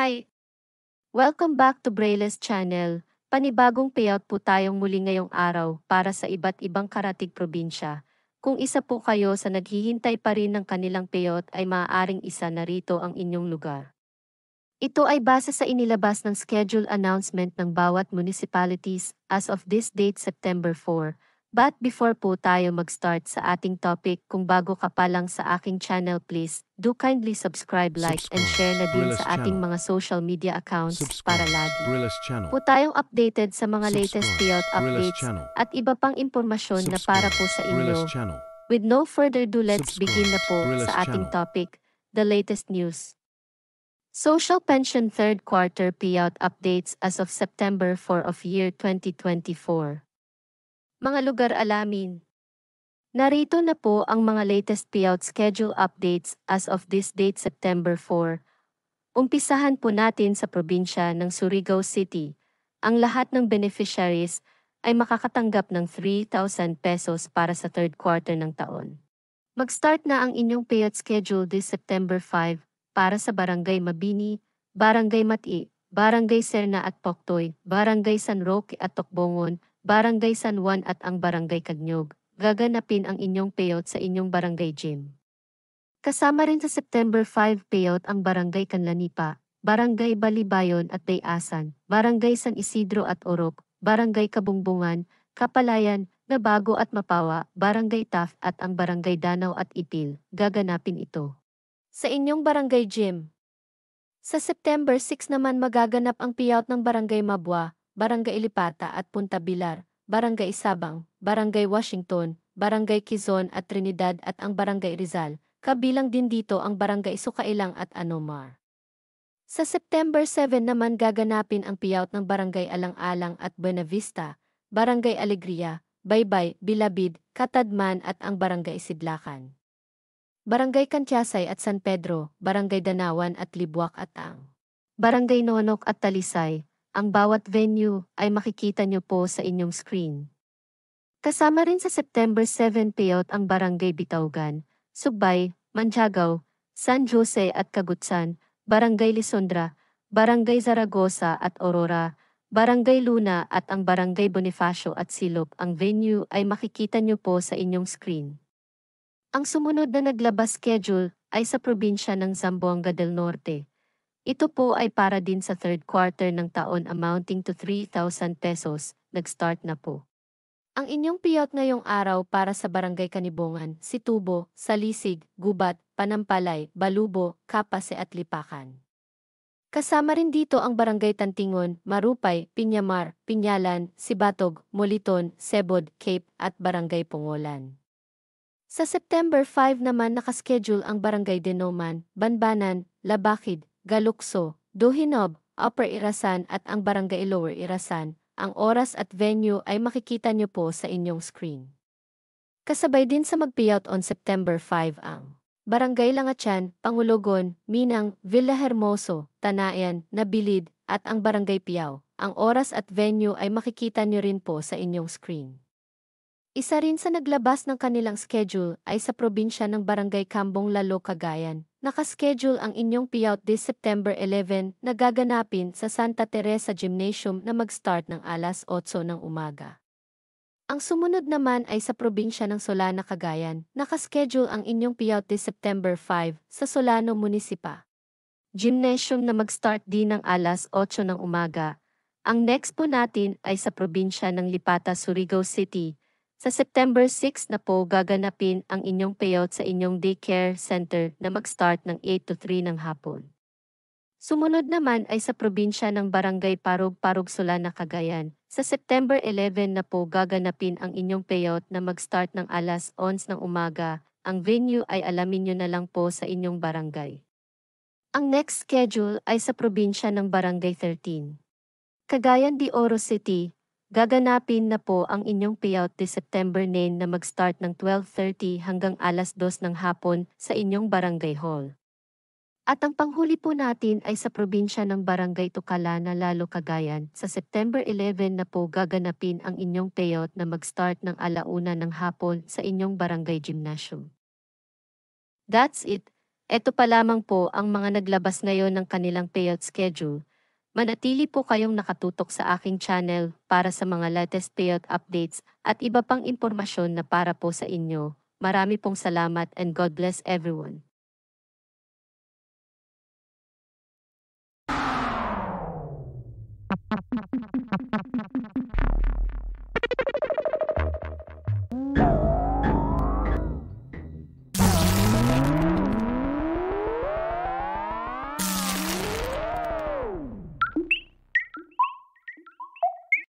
Hi! Welcome back to Braille's channel. Panibagong payout po tayong muli ngayong araw para sa iba't ibang karatig probinsya. Kung isa po kayo sa naghihintay pa rin ng kanilang payout ay maaaring isa na rito ang inyong lugar. Ito ay base sa inilabas ng schedule announcement ng bawat municipalities as of this date September 4. But before po tayo mag-start sa ating topic, kung bago ka pa lang sa aking channel, please do kindly subscribe, like, and share na din sa ating mga social media accounts para lagi po tayong updated sa mga latest payout updates at iba pang impormasyon na para po sa inyo. With no further ado, let's begin na po sa ating topic, the latest news. Social Pension Third Quarter Payout Updates as of September 4 of year 2024. Mga lugar alamin. Narito na po ang mga latest payout schedule updates as of this date September 4. Umpisahan po natin sa probinsya ng Surigao City. Ang lahat ng beneficiaries ay makakatanggap ng 3,000 pesos para sa third quarter ng taon. Mag-start na ang inyong payout schedule this September 5 para sa Barangay Mabini, Barangay Mati, Barangay Serna at Poktoy, Barangay San Roque at Tokbongon, Barangay San Juan at ang Barangay Kagnyog. Gaganapin ang inyong payout sa inyong barangay gym. Kasama rin sa September 5 payout ang Barangay Kanlanipa, Barangay Balibayon at Dayasan, Barangay San Isidro at Orok, Barangay Kabungbungan, Kapalayan, Nabago at Mapawa, Barangay Taf at ang Barangay Danau at Ipil. Gaganapin ito sa inyong barangay gym. Sa September 6 naman magaganap ang payout ng Barangay Mabwa, Barangay Ilipata at Punta Bilar, Barangay Isabang, Barangay Washington, Barangay Quezon at Trinidad at ang Barangay Rizal, kabilang din dito ang Barangay Sukailang at Anomar. Sa September 7 naman gaganapin ang payout ng Barangay Alang-Alang at Buenavista, Barangay Alegria, Baybay, Bilabid, Katadman at ang Barangay Sidlakan. Barangay Kantiasay at San Pedro, Barangay Danawan at Libwak at ang Barangay Nonok at Talisay. Ang bawat venue ay makikita nyo po sa inyong screen. Kasama rin sa September 7 payout ang Barangay Bitawgan, Subbay, Mantiagaw, San Jose at Kagutsan, Barangay Lisondra, Barangay Zaragoza at Aurora, Barangay Luna at ang Barangay Bonifacio at Silop. Ang venue ay makikita nyo po sa inyong screen. Ang sumunod na naglabas schedule ay sa probinsya ng Zamboanga del Norte. Ito po ay para din sa third quarter ng taon amounting to 3,000 pesos, nag-start na po. Ang inyong payout ngayong araw para sa Barangay Kanibongan, Situbo, Salisig, Gubat, Panampalay, Balubo, Kapase at Lipacan. Kasama rin dito ang Barangay Tantingon, Marupay, Piñamar, Piñalan, Sibatog, Moliton, Sebod, Cape at Barangay Pongolan. Sa September 5 naman nakaschedule ang Barangay Denoman, Banbanan, Labakid, Galukso, Duhinob, Upper Irasan at ang Barangay Lower Irasan. Ang oras at venue ay makikita nyo po sa inyong screen. Kasabay din sa mag-payout on September 5 ang Barangay Langatyan, Pangulogon, Minang, Villahermoso, Tanayan, Nabilid at ang Barangay Piao. Ang oras at venue ay makikita nyo rin po sa inyong screen. Isa rin sa naglabas ng kanilang schedule ay sa probinsya ng Barangay Kambong Lalo, Cagayan. Nakaschedule ang inyong payout this September 11 na gaganapin sa Santa Teresa Gymnasium na mag-start ng alas 8 ng umaga. Ang sumunod naman ay sa probinsya ng Solana, Cagayan. Nakaschedule ang inyong payout this September 5 sa Solano Municipal Gymnasium na mag-start din ng alas 8 ng umaga. Ang next po natin ay sa probinsya ng Lipata, Surigao City. Sa September 6 na po gaganapin ang inyong payout sa inyong daycare center na mag-start ng 8 to 3 ng hapon. Sumunod naman ay sa probinsya ng Barangay Parug-Parug, Solana, Cagayan. Sa September 11 na po gaganapin ang inyong payout na mag-start ng alas 11 ng umaga. Ang venue ay alamin nyo na lang po sa inyong barangay. Ang next schedule ay sa probinsya ng Barangay 13. Cagayan de Oro City. Gaganapin na po ang inyong payout this September 9 na mag-start ng 12:30 hanggang alas 2 ng hapon sa inyong barangay hall. At ang panghuli po natin ay sa probinsya ng Barangay Tucalana, Lalo, Cagayan. Sa September 11 na po gaganapin ang inyong payout na mag-start ng alauna ng hapon sa inyong barangay gymnasium. That's it. Eto pa lamang po ang mga naglabas ngayon ng kanilang payout schedule. Manatili po kayong nakatutok sa aking channel para sa mga latest payout updates at iba pang impormasyon na para po sa inyo. Marami pong salamat and God bless everyone.